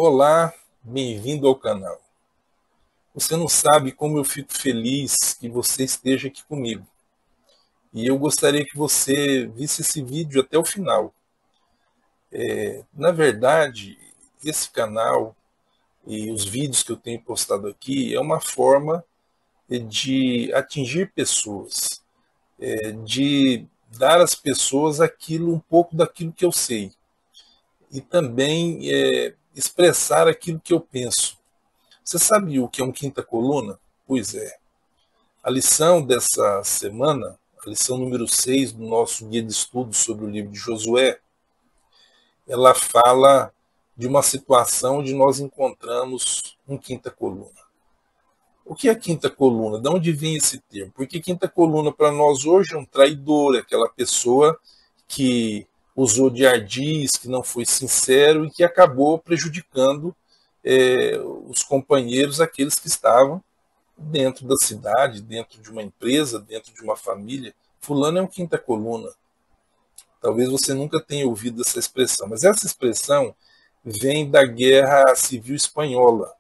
Olá, bem-vindo ao canal. Você não sabe como eu fico feliz que você esteja aqui comigo. E eu gostaria que você visse esse vídeo até o final. Na verdade, esse canal e os vídeos que eu tenho postado aqui é uma forma de atingir pessoas, de dar às pessoas um pouco daquilo que eu sei. E também expressar aquilo que eu penso. Você sabe o que é um quinta coluna? Pois é. A lição dessa semana, a lição número 6 do nosso guia de estudos sobre o livro de Josué, ela fala de uma situação onde nós encontramos um quinta coluna. O que é quinta coluna? De onde vem esse termo? Porque quinta coluna para nós hoje é um traidor, é aquela pessoa que usou de ardis, que não foi sincero e que acabou prejudicando os companheiros, aqueles que estavam dentro da cidade, dentro de uma empresa, dentro de uma família. Fulano é um quinta coluna. Talvez você nunca tenha ouvido essa expressão, mas essa expressão vem da Guerra Civil Espanhola,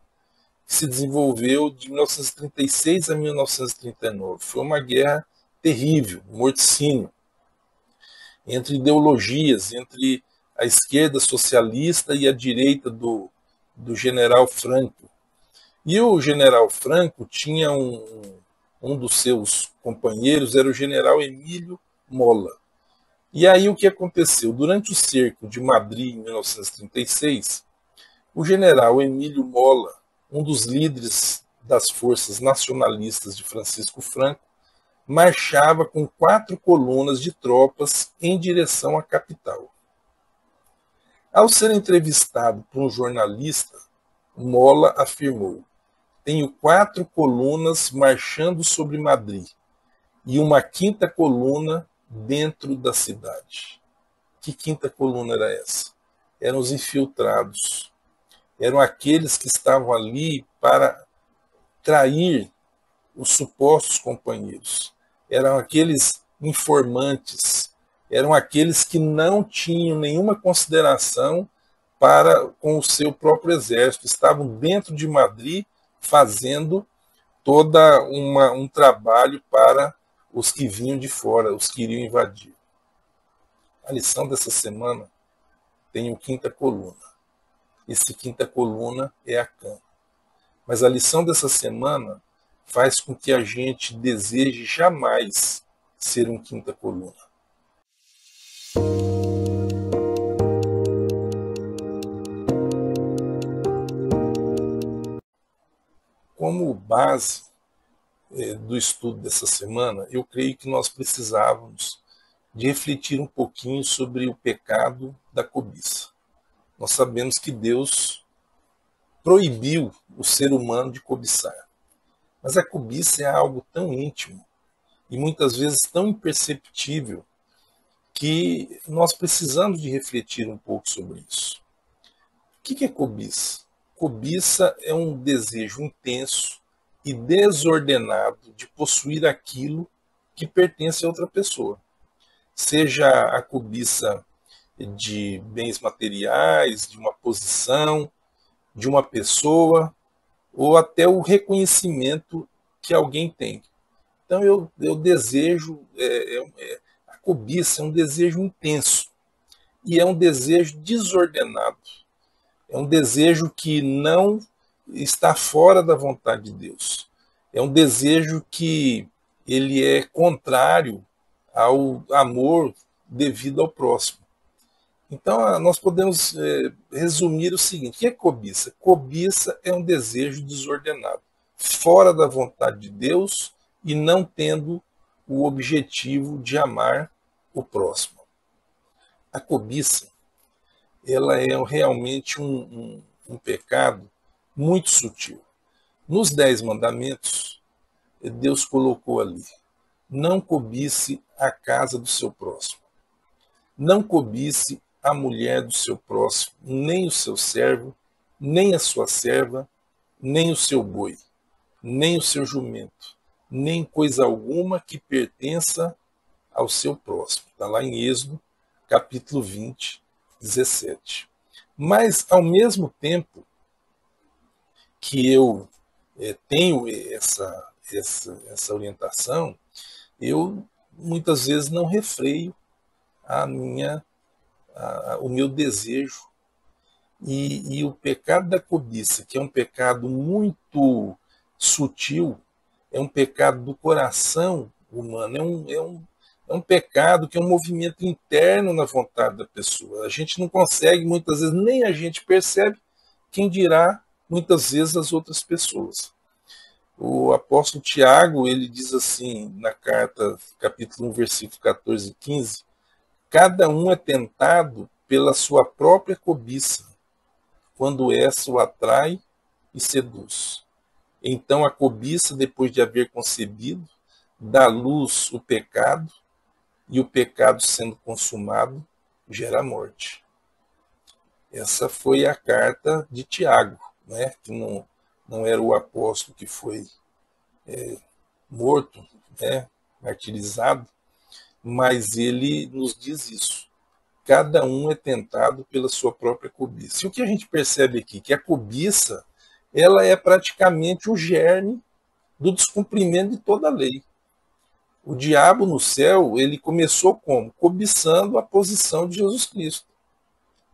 que se desenvolveu de 1936 a 1939. Foi uma guerra terrível, morticínio, entre ideologias, entre a esquerda socialista e a direita do general Franco. E o general Franco tinha um dos seus companheiros, era o general Emílio Mola. E aí o que aconteceu? Durante o cerco de Madrid, em 1936, o general Emílio Mola, um dos líderes das forças nacionalistas de Francisco Franco, marchava com 4 colunas de tropas em direção à capital. Ao ser entrevistado por um jornalista, Mola afirmou: tenho 4 colunas marchando sobre Madrid e uma quinta coluna dentro da cidade. Que quinta coluna era essa? Eram os infiltrados. Eram aqueles que estavam ali para trair os supostos companheiros. Eram aqueles informantes. Eram aqueles que não tinham nenhuma consideração para com o seu próprio exército. Estavam dentro de Madrid fazendo um trabalho para os que vinham de fora, os que iriam invadir. A lição dessa semana tem o quinta coluna. Esse quinta coluna é Acã. Mas a lição dessa semana faz com que a gente deseje jamais ser um quinta coluna. Como base do estudo dessa semana, eu creio que nós precisávamos de refletir um pouquinho sobre o pecado da cobiça. Nós sabemos que Deus proibiu o ser humano de cobiçar. Mas a cobiça é algo tão íntimo e muitas vezes tão imperceptível que nós precisamos de refletir um pouco sobre isso. O que é cobiça? Cobiça é um desejo intenso e desordenado de possuir aquilo que pertence a outra pessoa. Seja a cobiça de bens materiais, de uma posição, de uma pessoa, ou até o reconhecimento que alguém tem. Então eu desejo, a cobiça é um desejo intenso e é um desejo desordenado. É um desejo que não está fora da vontade de Deus. É um desejo que ele é contrário ao amor devido ao próximo. Então, nós podemos resumir o seguinte: o que é cobiça? Cobiça é um desejo desordenado, fora da vontade de Deus e não tendo o objetivo de amar o próximo. A cobiça, ela é realmente um pecado muito sutil. Nos 10 mandamentos, Deus colocou ali: não cobice a casa do seu próximo. Não cobice a mulher do seu próximo, nem o seu servo, nem a sua serva, nem o seu boi, nem o seu jumento, nem coisa alguma que pertença ao seu próximo. Está lá em Êxodo, capítulo 20, 17. Mas, ao mesmo tempo, que eu tenho essa orientação, eu muitas vezes não refreio o meu desejo. E o pecado da cobiça, que é um pecado muito sutil, é um pecado do coração humano, é um pecado que é um movimento interno na vontade da pessoa. A gente não consegue, muitas vezes, nem a gente percebe, quem dirá, muitas vezes, as outras pessoas. O apóstolo Tiago, ele diz assim, na carta, capítulo 1, versículo 14 e 15, cada um é tentado pela sua própria cobiça, quando essa o atrai e seduz. Então a cobiça, depois de haver concebido, dá à luz o pecado, e o pecado sendo consumado, gera morte. Essa foi a carta de Tiago, né? Que não era o apóstolo que foi morto, né? Martirizado, mas ele nos diz isso. Cada um é tentado pela sua própria cobiça. E o que a gente percebe aqui? Que a cobiça, ela é praticamente o germe do descumprimento de toda a lei. O diabo no céu, ele começou como? Cobiçando a posição de Jesus Cristo.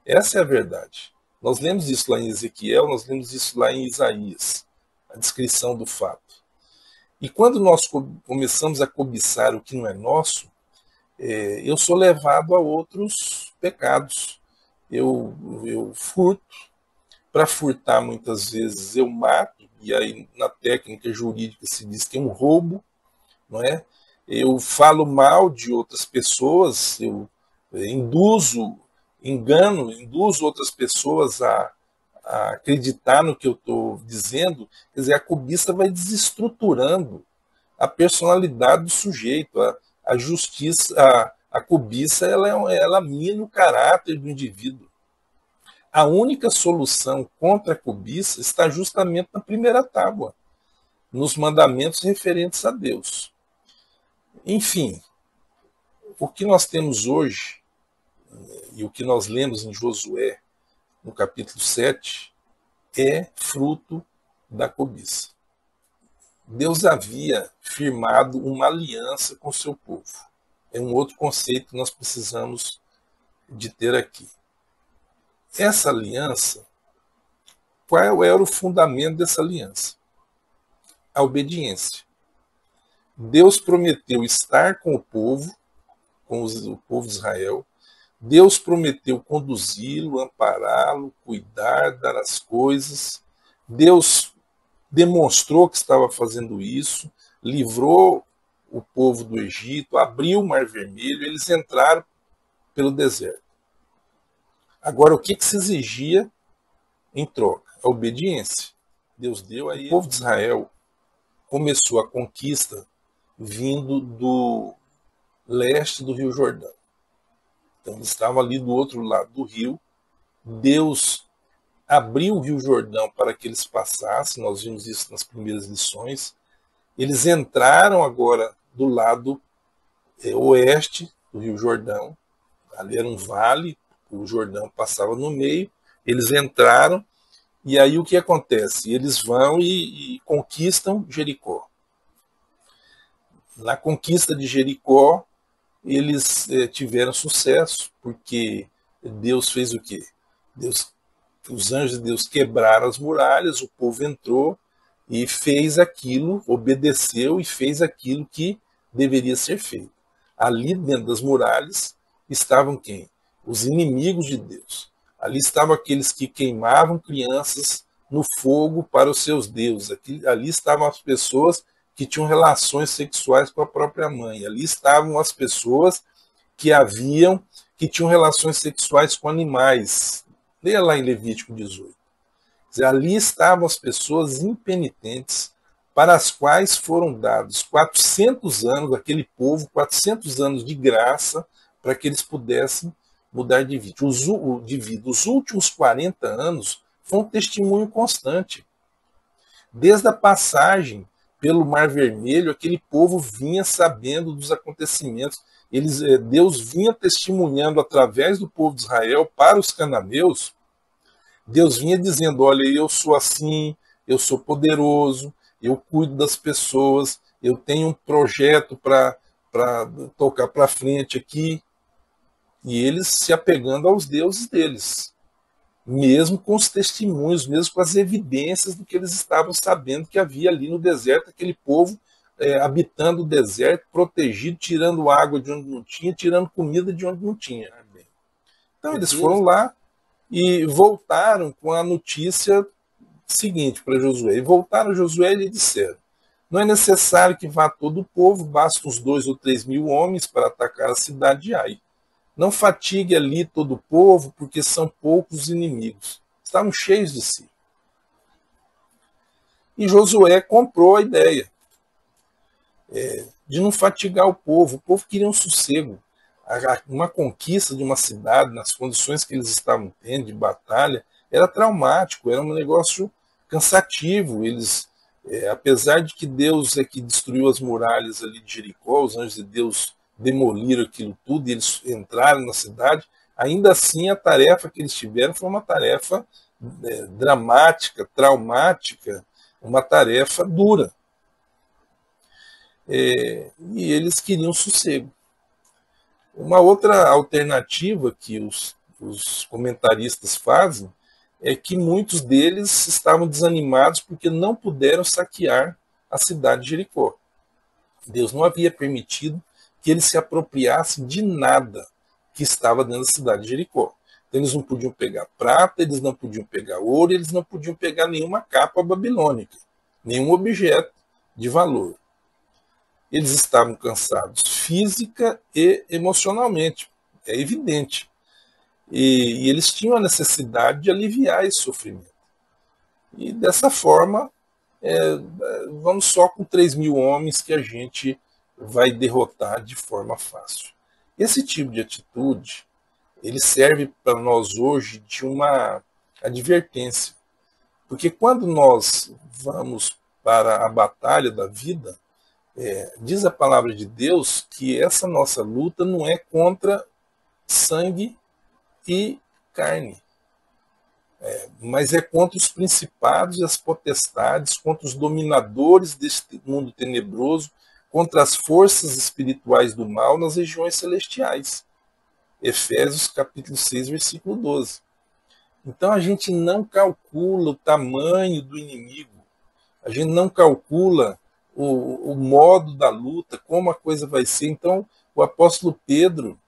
Essa é a verdade. Nós lemos isso lá em Ezequiel, nós lemos isso lá em Isaías, a descrição do fato. E quando nós começamos a cobiçar o que não é nosso, eu sou levado a outros pecados. Eu furto. Para furtar, muitas vezes, eu mato, e aí na técnica jurídica se diz que é um roubo, não é? Eu falo mal de outras pessoas, eu induzo outras pessoas a acreditar no que eu estou dizendo. Quer dizer, a cobiça vai desestruturando a personalidade do sujeito, a justiça, a cobiça, ela mina o caráter do indivíduo. A única solução contra a cobiça está justamente na primeira tábua, nos mandamentos referentes a Deus. Enfim, o que nós temos hoje, e o que nós lemos em Josué, no capítulo 7, é fruto da cobiça. Deus havia firmado uma aliança com o seu povo. É um outro conceito que nós precisamos de ter aqui. Essa aliança, qual era o fundamento dessa aliança? A obediência. Deus prometeu estar com o povo de Israel. Deus prometeu conduzi-lo, ampará-lo, cuidar, dar as coisas. Deus demonstrou que estava fazendo isso, livrou o povo do Egito, abriu o Mar Vermelho, eles entraram pelo deserto. Agora, o que se exigia em troca? A obediência. Deus deu aí. O povo de Israel começou a conquista vindo do leste do Rio Jordão. Então, eles estavam ali do outro lado do rio. Deus abriu o Rio Jordão para que eles passassem, nós vimos isso nas primeiras lições. Eles entraram agora do lado oeste do Rio Jordão, ali era um vale, o Jordão passava no meio, eles entraram, e aí o que acontece? Eles vão e conquistam Jericó. Na conquista de Jericó, eles tiveram sucesso, porque Deus fez o quê? Os anjos de Deus quebraram as muralhas, o povo entrou e fez aquilo, obedeceu e fez aquilo que deveria ser feito. Ali dentro das muralhas estavam quem? Os inimigos de Deus. Ali estavam aqueles que queimavam crianças no fogo para os seus deuses. Ali estavam as pessoas que tinham relações sexuais com a própria mãe. Ali estavam as pessoas que tinham relações sexuais com animais. Leia lá em Levítico 18. Ali estavam as pessoas impenitentes, para as quais foram dados 400 anos, aquele povo, 400 anos de graça, para que eles pudessem mudar de vida. Os últimos 40 anos foi um testemunho constante. Desde a passagem pelo Mar Vermelho, aquele povo vinha sabendo dos acontecimentos. Deus vinha testemunhando através do povo de Israel para os cananeus. Deus vinha dizendo: olha, eu sou assim, eu sou poderoso, eu cuido das pessoas, eu tenho um projeto para tocar para frente aqui. E eles se apegando aos deuses deles, mesmo com os testemunhos, mesmo com as evidências do que eles estavam sabendo que havia ali no deserto, aquele povo habitando o deserto, protegido, tirando água de onde não tinha, tirando comida de onde não tinha. Então eles foram lá e voltaram com a notícia seguinte para Josué. E voltaram a Josué e lhe disseram: não é necessário que vá todo o povo, basta uns 2 ou 3 mil homens para atacar a cidade de Ai. Não fatigue ali todo o povo, porque são poucos os inimigos. Estavam cheios de si. E Josué comprou a ideia de não fatigar o povo. O povo queria um sossego. Uma conquista de uma cidade, nas condições que eles estavam tendo de batalha, era traumático, era um negócio cansativo. Eles, apesar de que Deus é que destruiu as muralhas ali de Jericó, os anjos de Deus demoliram aquilo tudo e eles entraram na cidade, ainda assim a tarefa que eles tiveram foi uma tarefa dramática, traumática, uma tarefa dura. E eles queriam sossego. Uma outra alternativa que os comentaristas fazem é que muitos deles estavam desanimados porque não puderam saquear a cidade de Jericó. Deus não havia permitido que eles se apropriassem de nada que estava dentro da cidade de Jericó. Então, eles não podiam pegar prata, eles não podiam pegar ouro, eles não podiam pegar nenhuma capa babilônica, nenhum objeto de valor. Eles estavam cansados física e emocionalmente, é evidente. E eles tinham a necessidade de aliviar esse sofrimento. E dessa forma, vamos só com 3 mil homens que a gente vai derrotar de forma fácil. Esse tipo de atitude, ele serve para nós hoje de uma advertência. Porque quando nós vamos para a batalha da vida, diz a palavra de Deus que essa nossa luta não é contra sangue e carne, mas é contra os principados e as potestades, contra os dominadores deste mundo tenebroso, contra as forças espirituais do mal nas regiões celestiais. Efésios capítulo 6, versículo 12. Então a gente não calcula o tamanho do inimigo, a gente não calcula o modo da luta, como a coisa vai ser. Então o apóstolo Pedro,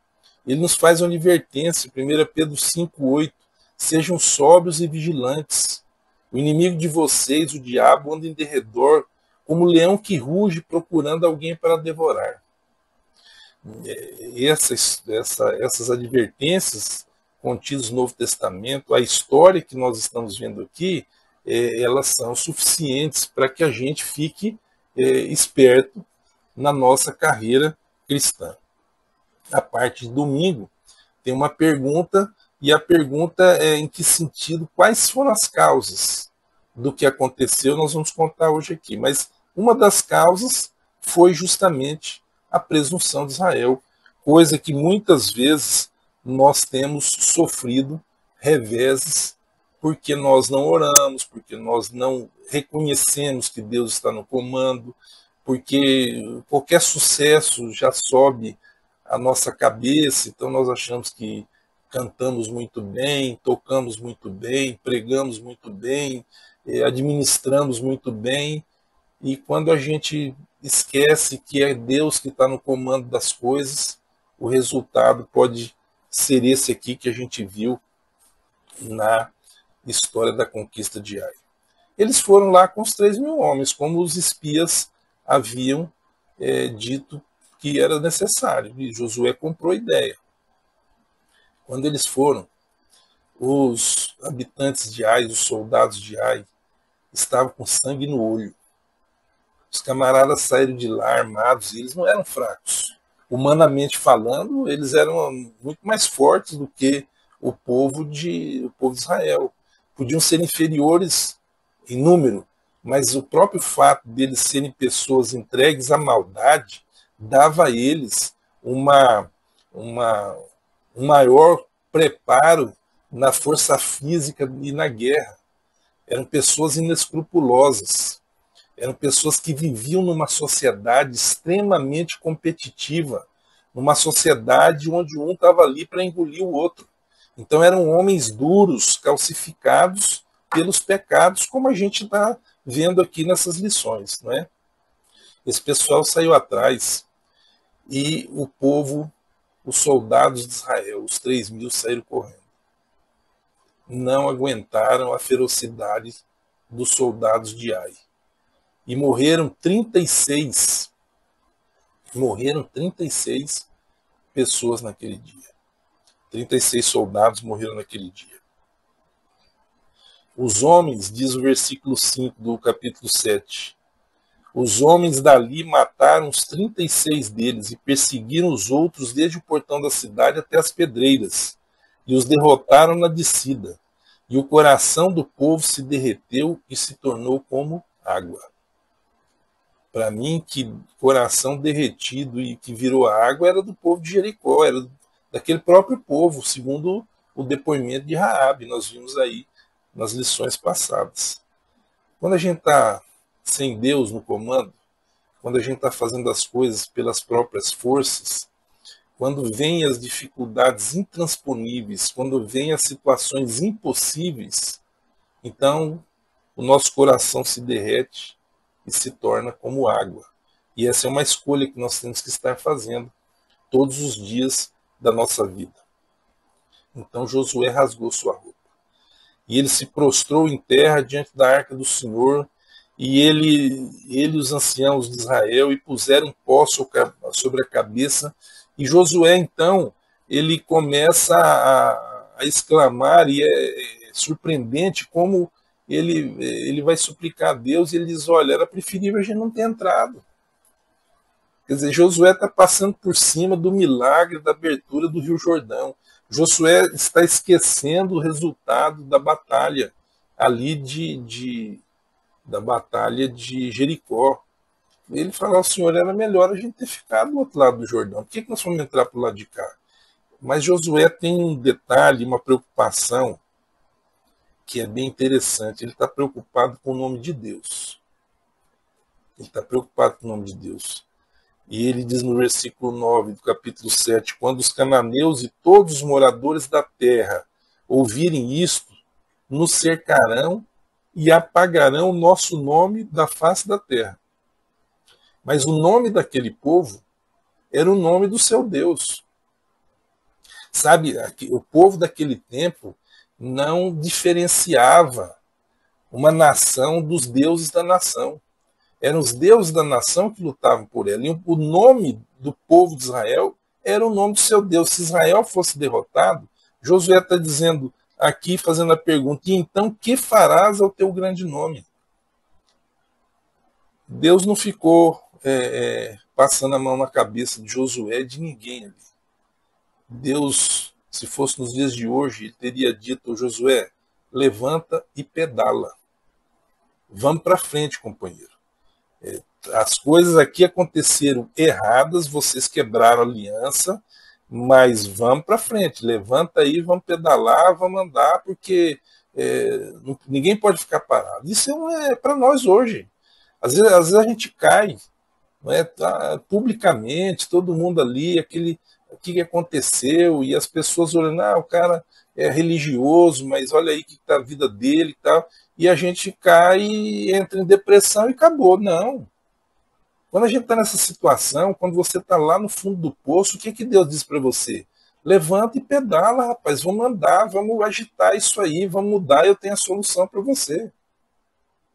ele nos faz uma advertência, 1 Pedro 5,8, sejam sóbrios e vigilantes. O inimigo de vocês, o diabo, anda em derredor, como leão que ruge procurando alguém para devorar. Essas advertências contidas no Novo Testamento, a história que nós estamos vendo aqui, elas são suficientes para que a gente fique esperto na nossa carreira cristã. A parte de domingo tem uma pergunta, e a pergunta é em que sentido, quais foram as causas do que aconteceu, nós vamos contar hoje aqui. Mas uma das causas foi justamente a presunção de Israel, coisa que muitas vezes nós temos sofrido reveses porque nós não oramos, porque nós não reconhecemos que Deus está no comando, porque qualquer sucesso já sobe a nossa cabeça, então nós achamos que cantamos muito bem, tocamos muito bem, pregamos muito bem, administramos muito bem, e quando a gente esquece que é Deus que está no comando das coisas, o resultado pode ser esse aqui que a gente viu na história da conquista de Ai. Eles foram lá com os 3 mil homens, como os espias haviam dito que era necessário, e Josué comprou a ideia. Quando eles foram, os habitantes de Ai, os soldados de Ai, estavam com sangue no olho. Os camaradas saíram de lá armados e eles não eram fracos. Humanamente falando, eles eram muito mais fortes do que o povo de Israel. Podiam ser inferiores em número, mas o próprio fato deles serem pessoas entregues à maldade dava a eles um maior preparo na força física e na guerra. Eram pessoas inescrupulosas, eram pessoas que viviam numa sociedade extremamente competitiva, numa sociedade onde um estava ali para engolir o outro. Então eram homens duros, calcificados pelos pecados, como a gente está vendo aqui nessas lições, não é? Esse pessoal saiu atrás e o povo, os soldados de Israel, os 3.000 saíram correndo. Não aguentaram a ferocidade dos soldados de Ai. E morreram 36 pessoas naquele dia. 36 soldados morreram naquele dia. Os homens, diz o versículo 5 do capítulo 7, os homens dali mataram os 36 deles e perseguiram os outros desde o portão da cidade até as pedreiras, e os derrotaram na descida. E o coração do povo se derreteu e se tornou como água. Para mim, que coração derretido e que virou água era do povo de Jericó, era daquele próprio povo, segundo o depoimento de Raabe, nós vimos aí nas lições passadas. Quando a gente está sem Deus no comando, quando a gente está fazendo as coisas pelas próprias forças, quando vêm as dificuldades intransponíveis, quando vêm as situações impossíveis, então o nosso coração se derrete e se torna como água. E essa é uma escolha que nós temos que estar fazendo todos os dias da nossa vida. Então Josué rasgou sua roupa. E ele se prostrou em terra diante da arca do Senhor, e ele e os anciãos de Israel, e puseram pó sobre a cabeça. E Josué, então, ele começa a exclamar, e é surpreendente como ele vai suplicar a Deus, e ele diz, olha, era preferível a gente não ter entrado. Quer dizer, Josué está passando por cima do milagre da abertura do Rio Jordão. Josué está esquecendo o resultado da batalha ali da batalha de Jericó. Ele fala ao Senhor, era melhor a gente ter ficado do outro lado do Jordão. Por que nós vamos entrar para o lado de cá? Mas Josué tem um detalhe, uma preocupação que é bem interessante. Ele está preocupado com o nome de Deus. Ele está preocupado com o nome de Deus. E ele diz no versículo 9 do capítulo 7, quando os cananeus e todos os moradores da terra ouvirem isto, nos cercarão e apagarão o nosso nome da face da terra. Mas o nome daquele povo era o nome do seu Deus. Sabe, o povo daquele tempo não diferenciava uma nação dos deuses da nação. Eram os deuses da nação que lutavam por ela. E o nome do povo de Israel era o nome do seu Deus. Se Israel fosse derrotado, Josué está dizendo aqui, fazendo a pergunta, e então que farás ao teu grande nome? Deus não ficou passando a mão na cabeça de Josué e de ninguém ali. Deus, se fosse nos dias de hoje, ele teria dito, Josué, levanta e pedala. Vamos para frente, companheiro. As coisas aqui aconteceram erradas, vocês quebraram a aliança, mas vamos para frente, levanta aí, vamos pedalar, vamos andar, porque ninguém pode ficar parado. Isso é para nós hoje. Às vezes a gente cai, não é? Publicamente, todo mundo ali, o que aconteceu, e as pessoas olhando, o cara é religioso, mas olha aí que está a vida dele e tal, e a gente cai, entra em depressão e acabou. Não. Quando a gente está nessa situação, quando você está lá no fundo do poço, o que Deus diz para você? Levanta e pedala, rapaz, vamos andar, vamos agitar isso aí, vamos mudar, eu tenho a solução para você.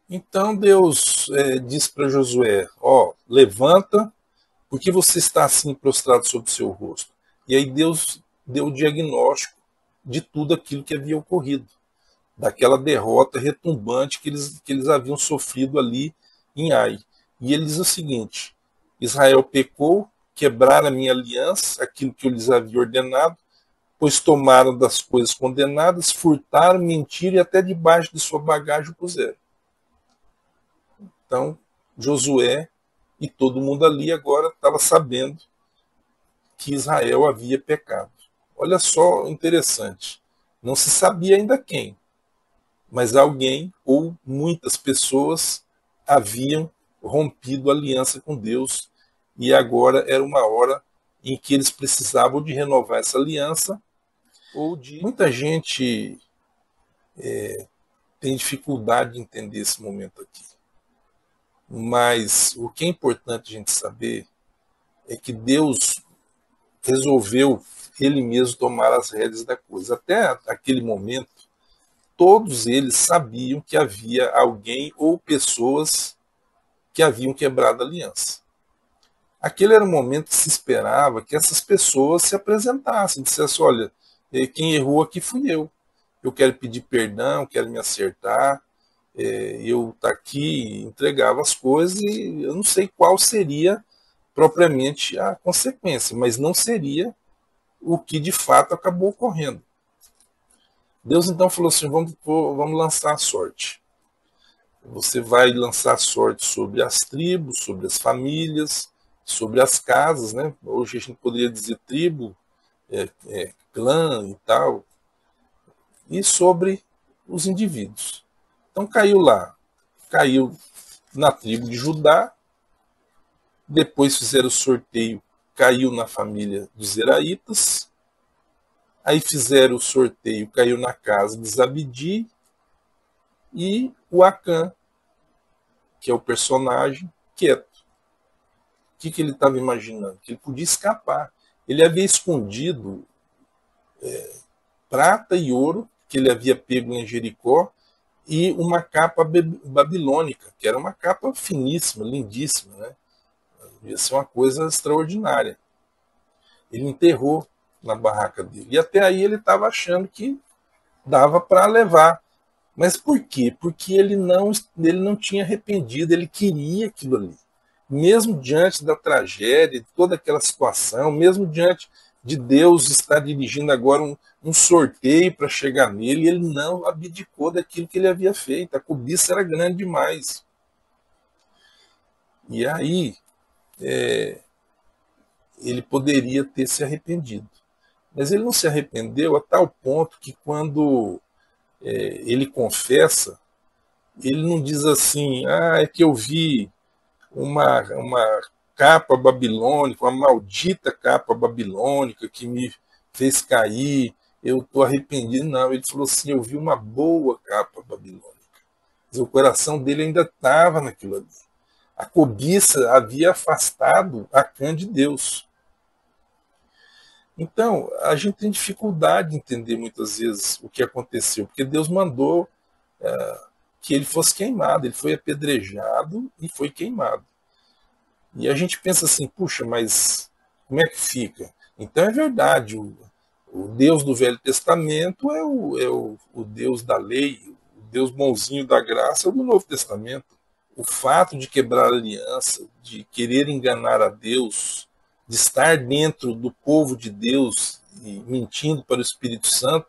Então Deus diz para Josué, levanta, porque você está assim prostrado sobre o seu rosto. E aí Deus deu o diagnóstico de tudo aquilo que havia ocorrido, daquela derrota retumbante que eles haviam sofrido ali em Ai. E ele diz o seguinte, Israel pecou, quebraram a minha aliança, aquilo que eu lhes havia ordenado, pois tomaram das coisas condenadas, furtaram, mentiram e até debaixo de sua bagagem o puseram. Então, Josué e todo mundo ali agora estava sabendo que Israel havia pecado. Olha só interessante, não se sabia ainda quem, mas alguém ou muitas pessoas haviam rompido a aliança com Deus e agora era uma hora em que eles precisavam de renovar essa aliança. Muita gente tem dificuldade de entender esse momento aqui, mas o que é importante a gente saber é que Deus resolveu ele mesmo tomar as rédeas da coisa. Até aquele momento, todos eles sabiam que havia alguém ou pessoas que haviam quebrado a aliança. Aquele era o momento que se esperava que essas pessoas se apresentassem, dissessem, olha, quem errou aqui fui eu quero pedir perdão, quero me acertar, eu estou aqui, entregava as coisas e eu não sei qual seria propriamente a consequência, mas não seria o que de fato acabou ocorrendo. Deus então falou assim, vamos lançar a sorte. Você vai lançar a sorte sobre as tribos, sobre as famílias, sobre as casas, né? Hoje a gente poderia dizer tribo, clã e tal, e sobre os indivíduos. Então caiu na tribo de Judá, depois fizeram o sorteio, caiu na família dos Zeraitas, aí fizeram o sorteio, caiu na casa de Zabdi, e o Acã, que é o personagem, quieto. O que ele estava imaginando? Que ele podia escapar. Ele havia escondido prata e ouro que ele havia pego em Jericó e uma capa babilônica, que era uma capa finíssima, lindíssima, né? Ia ser uma coisa extraordinária. Ele enterrou na barraca dele. E até aí ele estava achando que dava para levar. Mas por quê? Porque ele não tinha arrependido, ele queria aquilo ali. Mesmo diante da tragédia, de toda aquela situação, mesmo diante de Deus estar dirigindo agora um sorteio para chegar nele, ele não abdicou daquilo que ele havia feito. A cobiça era grande demais. E aí, ele poderia ter se arrependido. Mas ele não se arrependeu a tal ponto que quando ele confessa, ele não diz assim, é que eu vi uma capa babilônica, uma maldita capa babilônica que me fez cair, eu estou arrependido. Não, ele falou assim, eu vi uma boa capa babilônica. Mas o coração dele ainda estava naquilo ali. A cobiça havia afastado Acã de Deus. Então, a gente tem dificuldade de entender muitas vezes o que aconteceu, porque Deus mandou que ele fosse queimado, ele foi apedrejado e foi queimado. E a gente pensa assim, puxa, mas como é que fica? Então é verdade, o Deus do Velho Testamento é o Deus da lei, o Deus bonzinho da graça é o do Novo Testamento. O fato de quebrar a aliança, de querer enganar a Deus, de estar dentro do povo de Deus e mentindo para o Espírito Santo,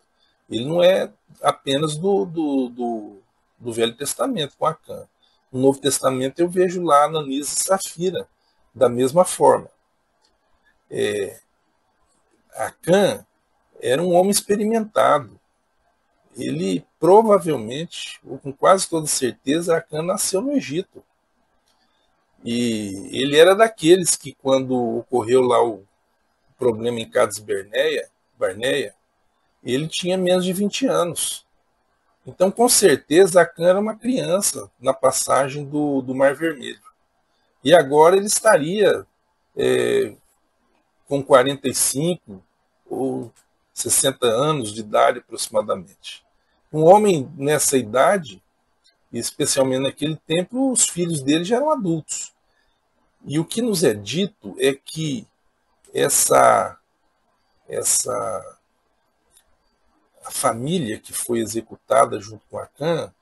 ele não é apenas do Velho Testamento com Acã. No Novo Testamento eu vejo lá Ananias e Safira, da mesma forma. Acã era um homem experimentado. Ele provavelmente, ou com quase toda certeza, Acã nasceu no Egito. E ele era daqueles que, quando ocorreu lá o problema em Cades Barneia, ele tinha menos de 20 anos. Então, com certeza, Acã era uma criança na passagem do Mar Vermelho. E agora ele estaria com 45 ou 60 anos de idade aproximadamente. Um homem nessa idade, especialmente naquele tempo, os filhos dele já eram adultos. E o que nos é dito é que a família que foi executada junto com Acã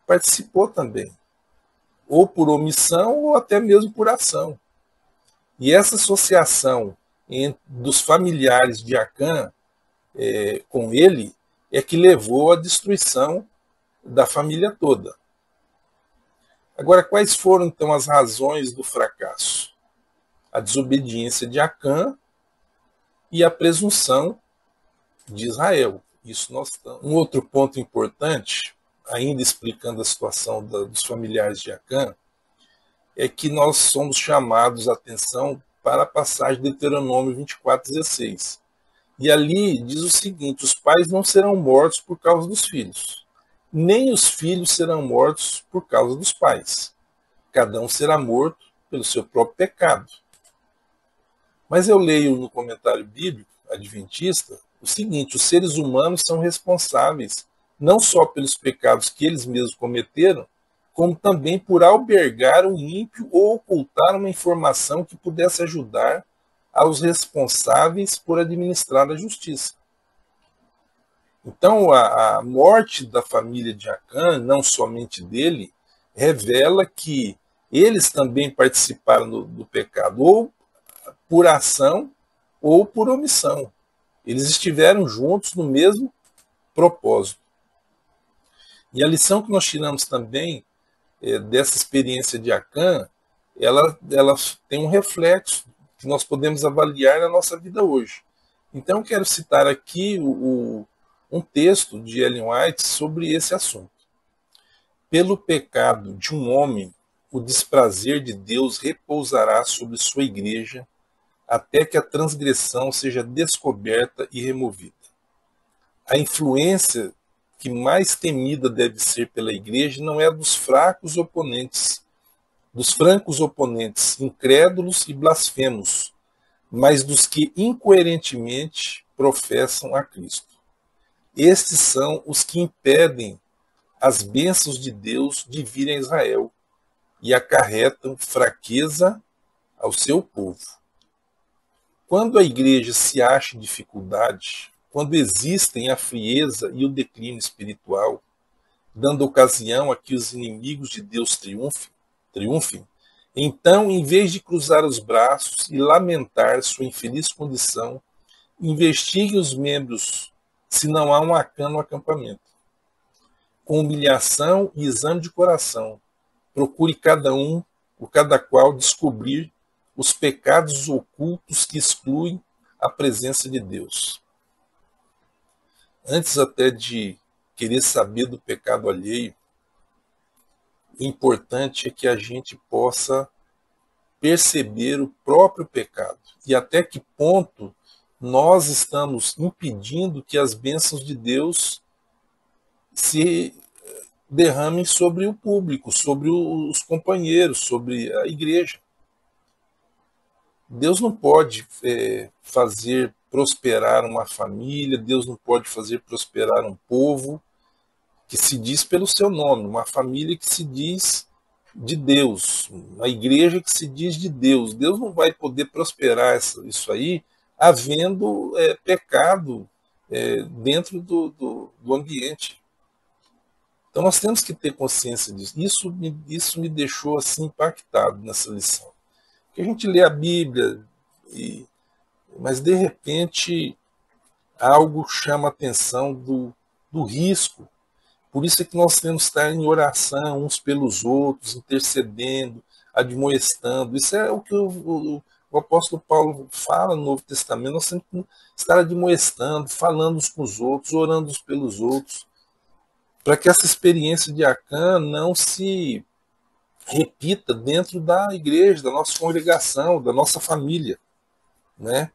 participou também, ou por omissão ou até mesmo por ação. E essa associação dos familiares de Acã com ele é que levou à destruição da família toda. Agora, quais foram então as razões do fracasso? A desobediência de Acã e a presunção de Israel. Isso nós estamos. Um outro ponto importante ainda explicando a situação dos familiares de Acã, é que nós somos chamados a atenção para a passagem de Deuteronômio 24:16. E ali diz o seguinte: os pais não serão mortos por causa dos filhos, nem os filhos serão mortos por causa dos pais. Cada um será morto pelo seu próprio pecado. Mas eu leio no comentário bíblico adventista o seguinte: os seres humanos são responsáveis não só pelos pecados que eles mesmos cometeram, como também por albergar um ímpio ou ocultar uma informação que pudesse ajudar aos responsáveis por administrar a justiça. Então, a morte da família de Acã, não somente dele, revela que eles também participaram do pecado, ou por ação ou por omissão. Eles estiveram juntos no mesmo propósito. E a lição que nós tiramos também dessa experiência de Acã, ela tem um reflexo que nós podemos avaliar na nossa vida hoje. Então, eu quero citar aqui um texto de Ellen White sobre esse assunto. Pelo pecado de um homem, o desprazer de Deus repousará sobre sua igreja, até que a transgressão seja descoberta e removida. A influência que mais temida deve ser pela igreja não é a dos francos oponentes, incrédulos e blasfemos, mas dos que incoerentemente professam a Cristo. Estes são os que impedem as bênçãos de Deus de virem a Israel e acarretam fraqueza ao seu povo. Quando a igreja se acha em dificuldade, quando existem a frieza e o declínio espiritual, dando ocasião a que os inimigos de Deus triunfem, então, em vez de cruzar os braços e lamentar sua infeliz condição, investigue os membros se não há um Acã no acampamento. Com humilhação e exame de coração, procure cada qual descobrir os pecados ocultos que excluem a presença de Deus. Antes até de querer saber do pecado alheio, o importante é que a gente possa perceber o próprio pecado e até que ponto nós estamos impedindo que as bênçãos de Deus se derramem sobre o público, sobre os companheiros, sobre a igreja. Deus não pode fazer prosperar uma família, Deus não pode fazer prosperar um povo que se diz pelo seu nome, uma família que se diz de Deus, uma igreja que se diz de Deus. Deus não vai poder prosperar isso aí havendo pecado dentro do ambiente. Então nós temos que ter consciência disso. Isso me deixou assim impactado nessa lição. Porque a gente lê a Bíblia, mas de repente algo chama a atenção do risco. Por isso é que nós temos que estar em oração uns pelos outros, intercedendo, admoestando. Isso é o que o apóstolo Paulo fala no Novo Testamento. Nós temos que estar admoestando, falando uns com os outros, orando uns pelos outros, para que essa experiência de Acã não se repita dentro da igreja, da nossa congregação, da nossa família, né?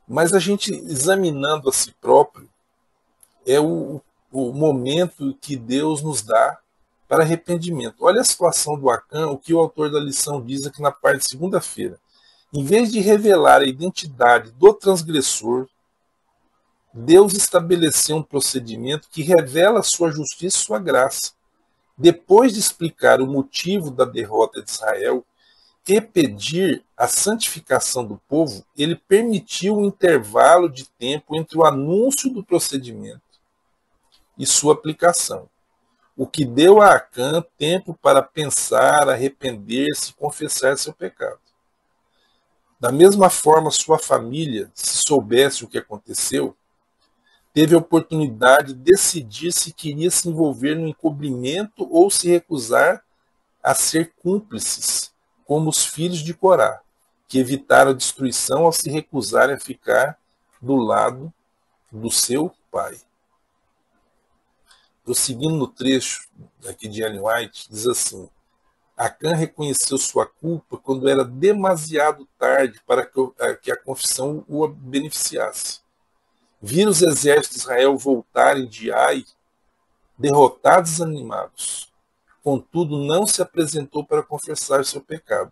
Mas a gente, examinando a si próprio, é o momento que Deus nos dá para arrependimento. Olha a situação do Acã, o que o autor da lição diz aqui na parte de segunda-feira. Em vez de revelar a identidade do transgressor, Deus estabeleceu um procedimento que revela a sua justiça e sua graça. Depois de explicar o motivo da derrota de Israel e pedir a santificação do povo, ele permitiu um intervalo de tempo entre o anúncio do procedimento e sua aplicação, o que deu a Acã tempo para pensar, arrepender-se e confessar seu pecado. Da mesma forma, sua família, se soubesse o que aconteceu, teve a oportunidade de decidir se queria se envolver no encobrimento ou se recusar a ser cúmplices, como os filhos de Corá, que evitaram a destruição ao se recusarem a ficar do lado do seu pai. Prosseguindo no trecho aqui de Ellen White, diz assim: Acã reconheceu sua culpa quando era demasiado tarde para que a confissão o beneficiasse. Vira os exércitos de Israel voltarem de Ai, derrotados e desanimados. Contudo, não se apresentou para confessar seu pecado.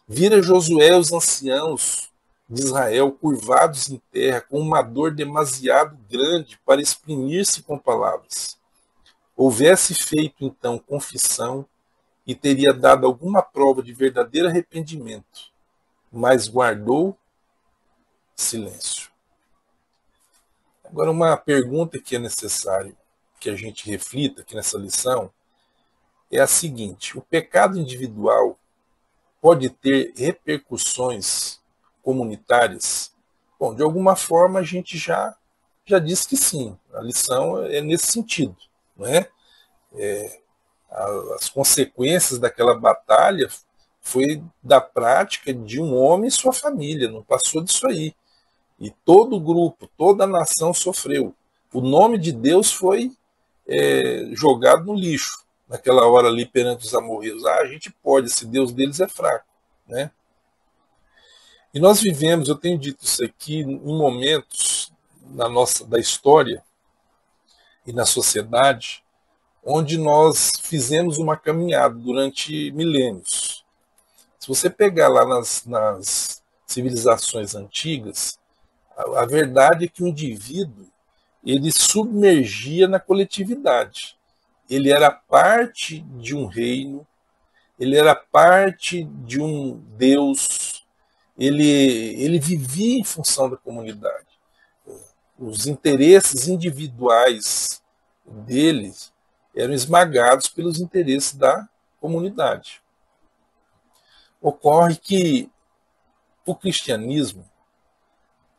Vira Josué e os anciãos de Israel curvados em terra, com uma dor demasiado grande para exprimir-se com palavras. Houvesse feito, então, confissão e teria dado alguma prova de verdadeiro arrependimento, mas guardou silêncio. Agora, uma pergunta que é necessário que a gente reflita aqui nessa lição é a seguinte: o pecado individual pode ter repercussões comunitárias? Bom, de alguma forma a gente já disse que sim. A lição é nesse sentido, não é? As consequências daquela batalha foi da prática de um homem e sua família, não passou disso aí. E todo o grupo, toda a nação sofreu. O nome de Deus foi jogado no lixo naquela hora ali perante os amorreus. A gente pode, esse Deus deles é fraco, né? E nós vivemos, eu tenho dito isso aqui, em momentos da história e na sociedade, onde nós fizemos uma caminhada durante milênios. Se você pegar lá nas civilizações antigas, a verdade é que o indivíduo ele submergia na coletividade. Ele era parte de um reino, ele era parte de um Deus, ele vivia em função da comunidade. Os interesses individuais deles eram esmagados pelos interesses da comunidade. Ocorre que o cristianismo,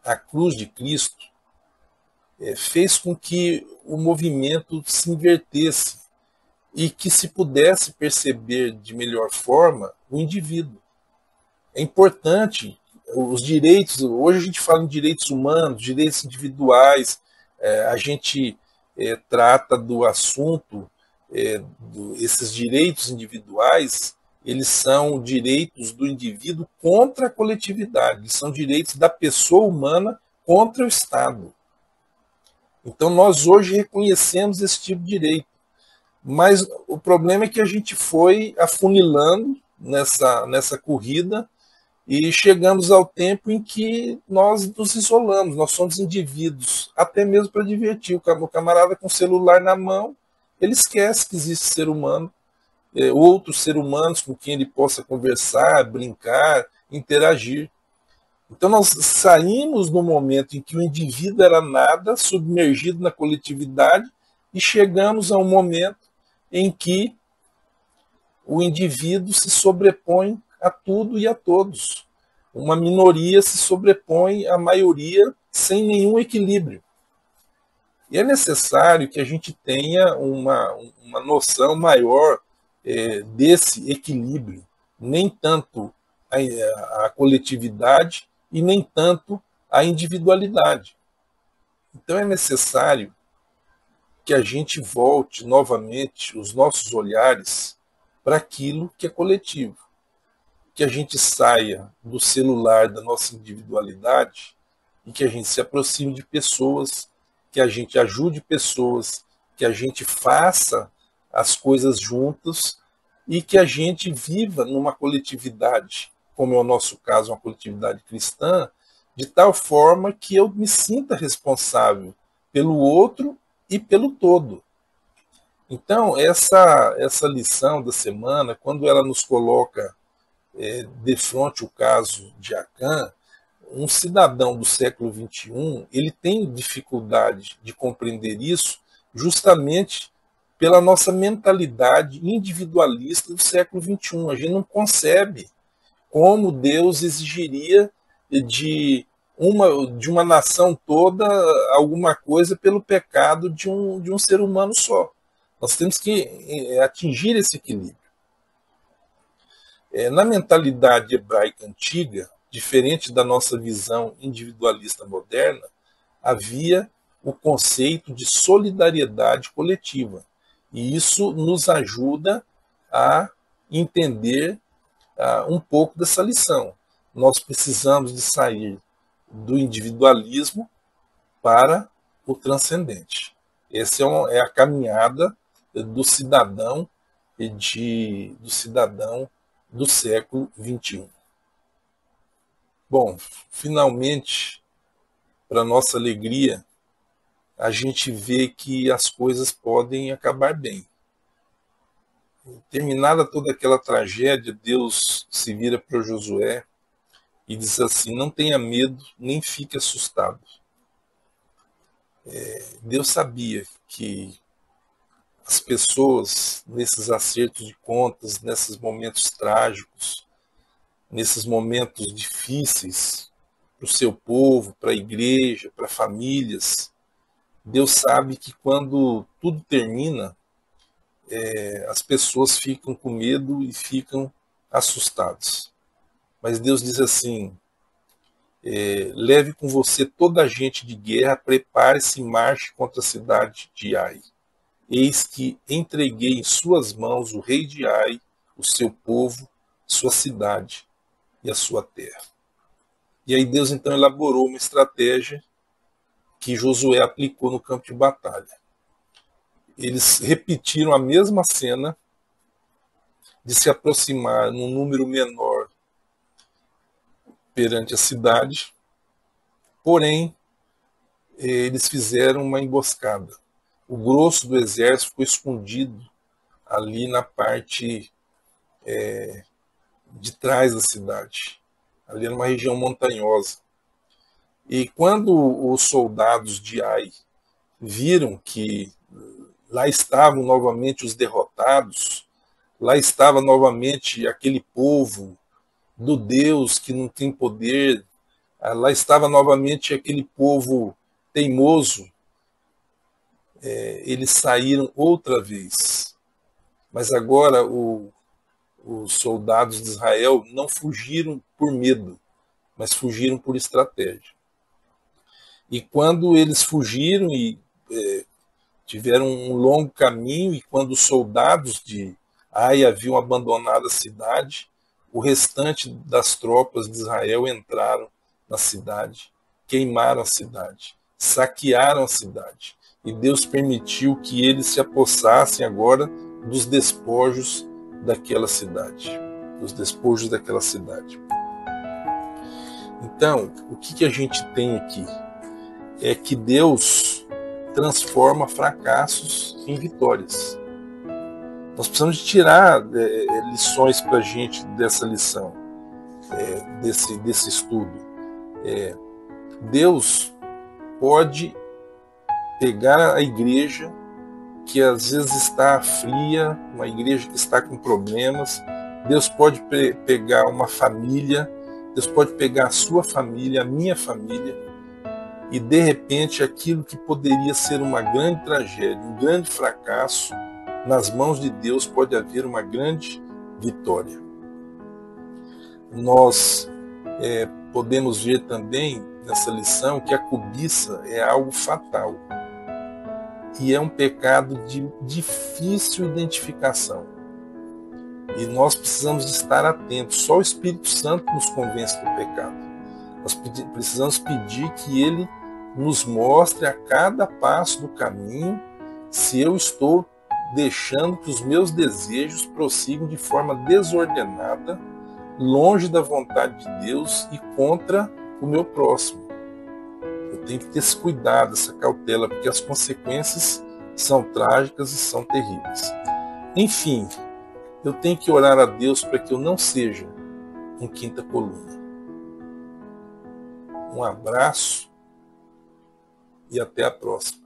a cruz de Cristo, fez com que o movimento se invertesse e que se pudesse perceber de melhor forma o indivíduo. É importante os direitos, hoje a gente fala em direitos humanos, direitos individuais, a gente trata do assunto, esses direitos individuais, eles são direitos do indivíduo contra a coletividade, eles são direitos da pessoa humana contra o Estado. Então nós hoje reconhecemos esse tipo de direito, mas o problema é que a gente foi afunilando nessa corrida e chegamos ao tempo em que nós nos isolamos, nós somos indivíduos, até mesmo para divertir. O camarada com o celular na mão, ele esquece que existe ser humano, outros seres humanos com quem ele possa conversar, brincar, interagir. Então nós saímos no momento em que o indivíduo era nada, submergido na coletividade, e chegamos a um momento em que o indivíduo se sobrepõe a tudo e a todos. Uma minoria se sobrepõe à maioria sem nenhum equilíbrio. E é necessário que a gente tenha uma noção maior desse equilíbrio, nem tanto a coletividade e nem tanto a individualidade. Então é necessário que a gente volte novamente os nossos olhares para aquilo que é coletivo, que a gente saia do celular da nossa individualidade e que a gente se aproxime de pessoas, que a gente ajude pessoas, que a gente faça as coisas juntos e que a gente viva numa coletividade, como é o nosso caso, uma coletividade cristã, de tal forma que eu me sinta responsável pelo outro e pelo todo. Então, essa lição da semana, quando ela nos coloca de frente o caso de Acã, um cidadão do século XXI, ele tem dificuldade de compreender isso justamente pela nossa mentalidade individualista do século XXI. A gente não concebe como Deus exigiria de uma nação toda alguma coisa pelo pecado de um ser humano só. Nós temos que atingir esse equilíbrio. Na mentalidade hebraica antiga, diferente da nossa visão individualista moderna, havia o conceito de solidariedade coletiva. E isso nos ajuda a entender um pouco dessa lição. Nós precisamos de sair do individualismo para o transcendente. Essa é a caminhada do cidadão do século XXI. Bom, finalmente, para nossa alegria, a gente vê que as coisas podem acabar bem. Terminada toda aquela tragédia, Deus se vira para Josué e diz assim: não tenha medo, nem fique assustado. Deus sabia que as pessoas, nesses acertos de contas, nesses momentos trágicos, nesses momentos difíceis para o seu povo, para a igreja, para famílias, Deus sabe que quando tudo termina, as pessoas ficam com medo e ficam assustados. Mas Deus diz assim: leve com você toda a gente de guerra, prepare-se e marche contra a cidade de Ai. Eis que entreguei em suas mãos o rei de Ai, o seu povo, sua cidade e a sua terra. E aí Deus então elaborou uma estratégia que Josué aplicou no campo de batalha. Eles repetiram a mesma cena de se aproximar num número menor perante a cidade, porém, eles fizeram uma emboscada. O grosso do exército ficou escondido ali na parte de trás da cidade, ali numa região montanhosa. E quando os soldados de Ai viram que lá estavam novamente os derrotados, lá estava novamente aquele povo do Deus que não tem poder, lá estava novamente aquele povo teimoso, eles saíram outra vez. Mas agora os soldados de Israel não fugiram por medo, mas fugiram por estratégia. E quando eles fugiram e tiveram um longo caminho, e quando os soldados de Ai haviam abandonado a cidade, o restante das tropas de Israel entraram na cidade, queimaram a cidade, saquearam a cidade. E Deus permitiu que eles se apossassem agora dos despojos daquela cidade. Dos despojos daquela cidade. Então, o que a gente tem aqui? É que Deus transforma fracassos em vitórias. Nós precisamos tirar lições para a gente dessa lição, desse estudo. Deus pode pegar a igreja que às vezes está fria, uma igreja que está com problemas. Deus pode pegar uma família, Deus pode pegar a sua família, a minha família, e de repente aquilo que poderia ser uma grande tragédia, um grande fracasso, nas mãos de Deus pode haver uma grande vitória. Nós podemos ver também nessa lição que a cobiça é algo fatal e é um pecado de difícil identificação. E nós precisamos estar atentos. Só o Espírito Santo nos convence do pecado. Nós precisamos pedir que Ele nos mostre a cada passo do caminho se eu estou deixando que os meus desejos prossigam de forma desordenada, longe da vontade de Deus e contra o meu próximo. Eu tenho que ter esse cuidado, essa cautela, porque as consequências são trágicas e são terríveis. Enfim, eu tenho que orar a Deus para que eu não seja um quinta coluna. Um abraço e até a próxima.